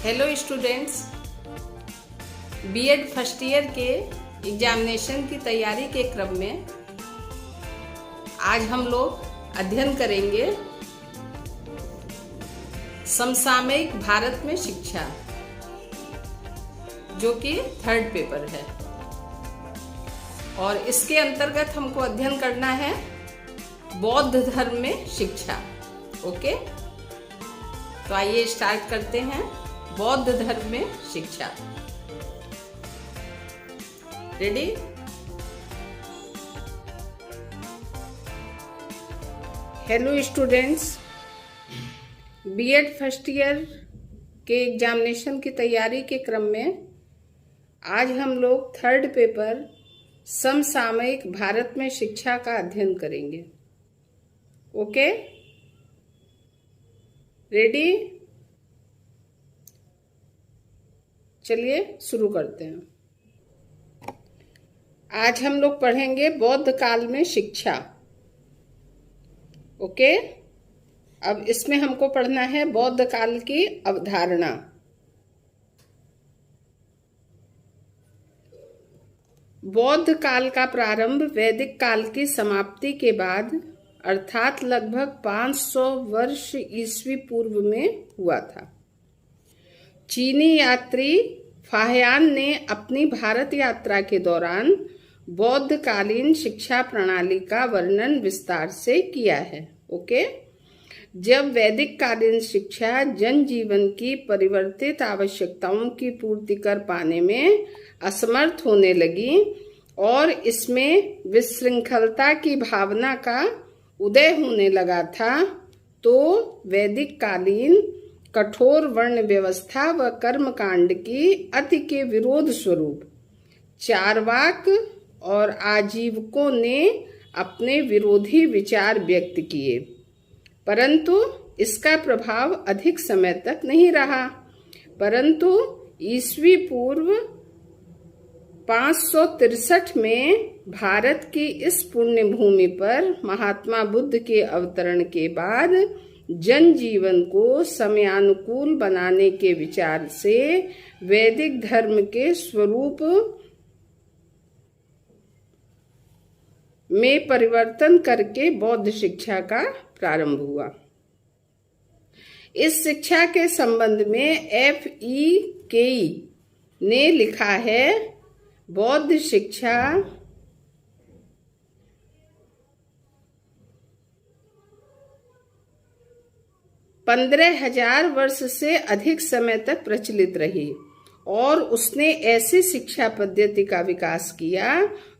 Hello students, BEd first year के examination की तैयारी के क्रम में आज हम लोग अध्ययन करेंगे समसामयिक भारत में शिक्षा, जो कि थर्ड पेपर है। और इसके अंतर्गत हमको अध्ययन करना है बौद्ध धर्म में शिक्षा। ओके, तो आइए स्टार्ट करते हैं। बौद्ध धर्म में शिक्षा। Ready? Hello students, BEd first year के एग्जामिनेशन की तैयारी के क्रम में आज हम लोग थर्ड पेपर समसामयिक भारत में शिक्षा का अध्ययन करेंगे। Okay, ready? चलिए शुरू करते हैं। आज हम लोग पढ़ेंगे बौद्ध काल में शिक्षा। ओके, अब इसमें हमको पढ़ना है बौद्ध काल की अवधारणा। बौद्ध काल का प्रारंभ वैदिक काल की समाप्ति के बाद अर्थात लगभग 500 वर्ष ईस्वी पूर्व में हुआ था। चीनी यात्री फाहियान ने अपनी भारत यात्रा के दौरान बौद्ध कालीन शिक्षा प्रणाली का वर्णन विस्तार से किया है। ओके, जब वैदिक कालीन शिक्षा जनजीवन की परिवर्तित आवश्यकताओं की पूर्ति कर पाने में असमर्थ होने लगी और इसमें विशृंखलता की भावना का उदय होने लगा था, तो वैदिक कालीन कठोर वर्ण व्यवस्था व कर्मकांड की अति के विरोध स्वरूप चारवाक और आजीवकों ने अपने विरोधी विचार व्यक्त किए, परंतु इसका प्रभाव अधिक समय तक नहीं रहा। परंतु ईस्वी पूर्व 563 में भारत की इस पुण्य भूमि पर महात्मा बुद्ध के अवतरण के बाद जनजीवन को समयानुकूल बनाने के विचार से वैदिक धर्म के स्वरूप में परिवर्तन करके बौद्ध शिक्षा का प्रारंभ हुआ। इस शिक्षा के संबंध में F.E. केई ने लिखा है, बौद्ध शिक्षा 15,000 वर्ष से अधिक समय तक प्रचलित रही और उसने ऐसी शिक्षा पद्धति का विकास किया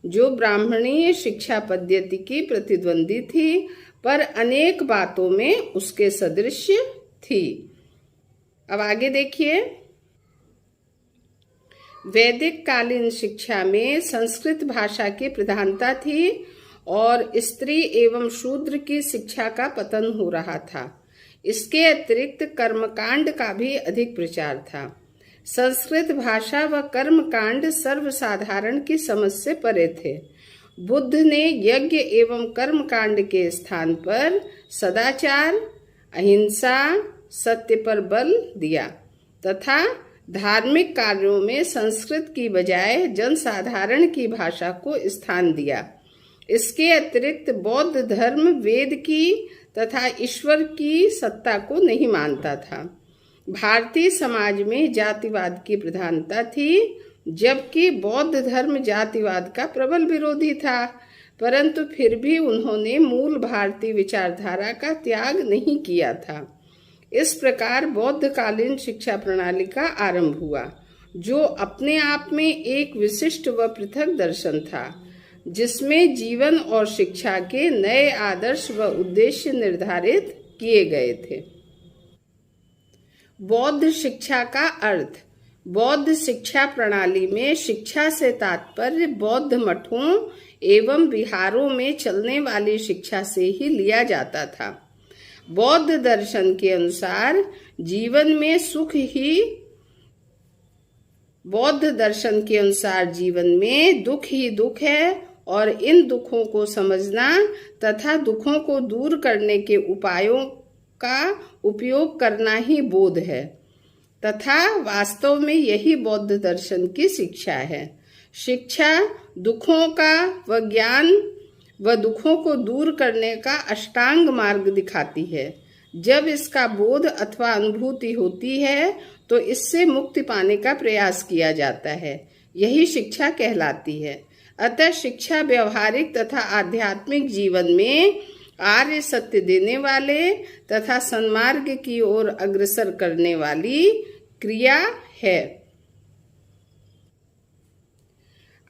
जो ब्राह्मणीय शिक्षा पद्धति की प्रतिद्वंदी थी, पर अनेक बातों में उसके सदृश थी। अब आगे देखिए। वैदिक कालीन शिक्षा में संस्कृत भाषा की प्रधानता थी और स्त्री एवं शूद्र की शिक्षा का पतन हो रहा था। इसके अतिरिक्त कर्मकांड का भी अधिक प्रचार था। संस्कृत भाषा व कर्मकांड सर्वसाधारण की समझ से परे थे। बुद्ध ने यज्ञ एवं कर्मकांड के स्थान पर सदाचार, अहिंसा, सत्य पर बल दिया तथा धार्मिक कार्यों में संस्कृत की बजाय जनसाधारण की भाषा को स्थान दिया। इसके अतिरिक्त बौद्ध धर्म वेद की तथा ईश्वर की सत्ता को नहीं मानता था। भारतीय समाज में जातिवाद की प्रधानता थी, जबकि बौद्ध धर्म जातिवाद का प्रबल विरोधी था, परंतु फिर भी उन्होंने मूल भारतीय विचारधारा का त्याग नहीं किया था। इस प्रकार बौद्ध कालीन शिक्षा प्रणाली का आरंभ हुआ, जो अपने आप में एक विशिष्ट व पृथक दर्शन था, जिसमें जीवन और शिक्षा के नए आदर्श व उद्देश्य निर्धारित किए गए थे। बौद्ध शिक्षा का अर्थ। बौद्ध शिक्षा प्रणाली में शिक्षा से तात्पर्य बौद्ध मठों एवं विहारों में चलने वाली शिक्षा से ही लिया जाता था। बौद्ध दर्शन के अनुसार जीवन में सुख ही बौद्ध दर्शन के अनुसार जीवन में दुख ही दुख है और इन दुखों को समझना तथा दुखों को दूर करने के उपायों का उपयोग करना ही बोध है। तथा वास्तव में यही बौद्ध दर्शन की शिक्षा है। शिक्षा दुखों का व ज्ञान व दुखों को दूर करने का अष्टांग मार्ग दिखाती है। जब इसका बोध अथवा अनुभूति होती है तो इससे मुक्ति पाने का प्रयास किया जाता है। यही शिक्षा कहलाती है। अतः शिक्षा व्यवहारिक तथा आध्यात्मिक जीवन में आर्य सत्य देने वाले तथा सन्मार्ग की ओर अग्रसर करने वाली क्रिया है।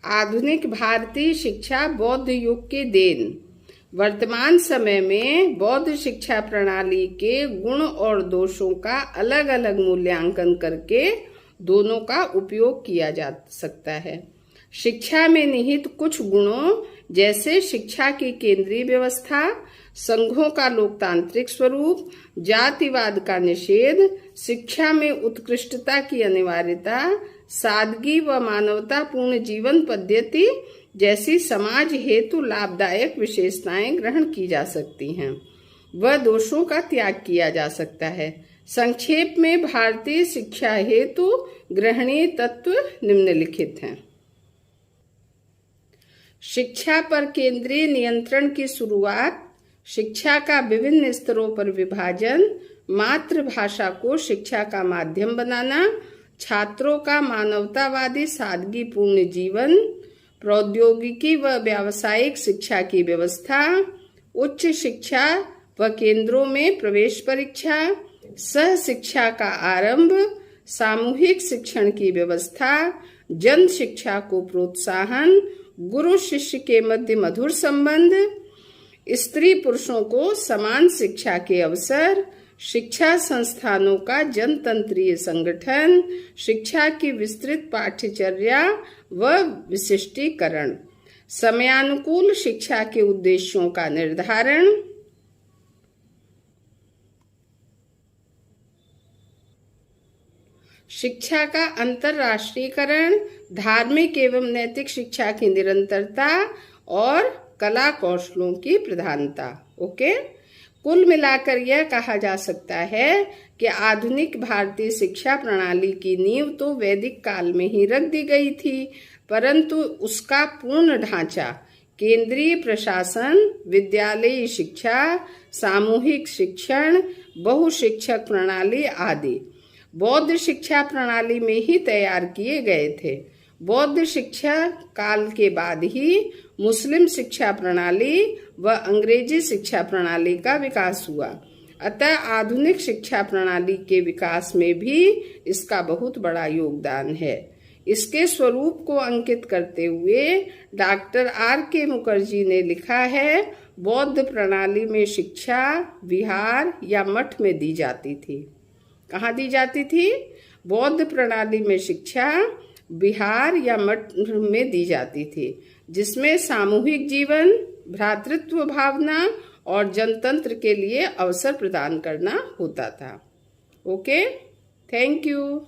आधुनिक भारतीय शिक्षा बौद्ध युग की देन। वर्तमान समय में बौद्ध शिक्षा प्रणाली के गुण और दोषों का अलग अलग मूल्यांकन करके दोनों का उपयोग किया जा सकता है। शिक्षा में निहित कुछ गुणों जैसे शिक्षा की केंद्रीय व्यवस्था, संघों का लोकतांत्रिक स्वरूप, जातिवाद का निषेध, शिक्षा में उत्कृष्टता की अनिवार्यता, सादगी व मानवतापूर्ण जीवन पद्धति जैसी समाज हेतु लाभदायक विशेषताएं ग्रहण की जा सकती हैं व दोषों का त्याग किया जा सकता है। संक्षेप में भारतीय शिक्षा हेतु ग्रहणीय तत्व निम्नलिखित हैं। शिक्षा पर केंद्रीय नियंत्रण की शुरुआत, शिक्षा का विभिन्न स्तरों पर विभाजन, मातृभाषा को शिक्षा का माध्यम बनाना, छात्रों का मानवतावादी सादगीपूर्ण जीवन, प्रौद्योगिकी व व्यावसायिक शिक्षा की व्यवस्था, उच्च शिक्षा व केंद्रों में प्रवेश परीक्षा, सह शिक्षा का आरंभ, सामूहिक शिक्षण की व्यवस्था, जन शिक्षा को प्रोत्साहन, गुरु शिष्य के मध्य मधुर संबंध, स्त्री पुरुषों को समान शिक्षा के अवसर, शिक्षा संस्थानों का जनतंत्रीय संगठन, शिक्षा की विस्तृत पाठ्यचर्या व विशिष्टीकरण, समयानुकूल शिक्षा के उद्देश्यों का निर्धारण, शिक्षा का अंतरराष्ट्रीयकरण, धार्मिक एवं नैतिक शिक्षा की निरंतरता और कला कौशलों की प्रधानता। ओके, कुल मिलाकर यह कहा जा सकता है कि आधुनिक भारतीय शिक्षा प्रणाली की नींव तो वैदिक काल में ही रख दी गई थी, परंतु उसका पूर्ण ढांचा केंद्रीय प्रशासन, विद्यालयी शिक्षा, सामूहिक शिक्षण, बहुशिक्षक प्रणाली आदि बौद्ध शिक्षा प्रणाली में ही तैयार किए गए थे। बौद्ध शिक्षा काल के बाद ही मुस्लिम शिक्षा प्रणाली व अंग्रेजी शिक्षा प्रणाली का विकास हुआ। अतः आधुनिक शिक्षा प्रणाली के विकास में भी इसका बहुत बड़ा योगदान है। इसके स्वरूप को अंकित करते हुए डॉक्टर R.K. मुखर्जी ने लिखा है, बौद्ध प्रणाली में शिक्षा विहार या मठ में दी जाती थी। कहाँ दी जाती थी? बौद्ध प्रणाली में शिक्षा विहार या मठ में दी जाती थी, जिसमें सामूहिक जीवन, भ्रातृत्व भावना और जनतंत्र के लिए अवसर प्रदान करना होता था। Okay, thank you.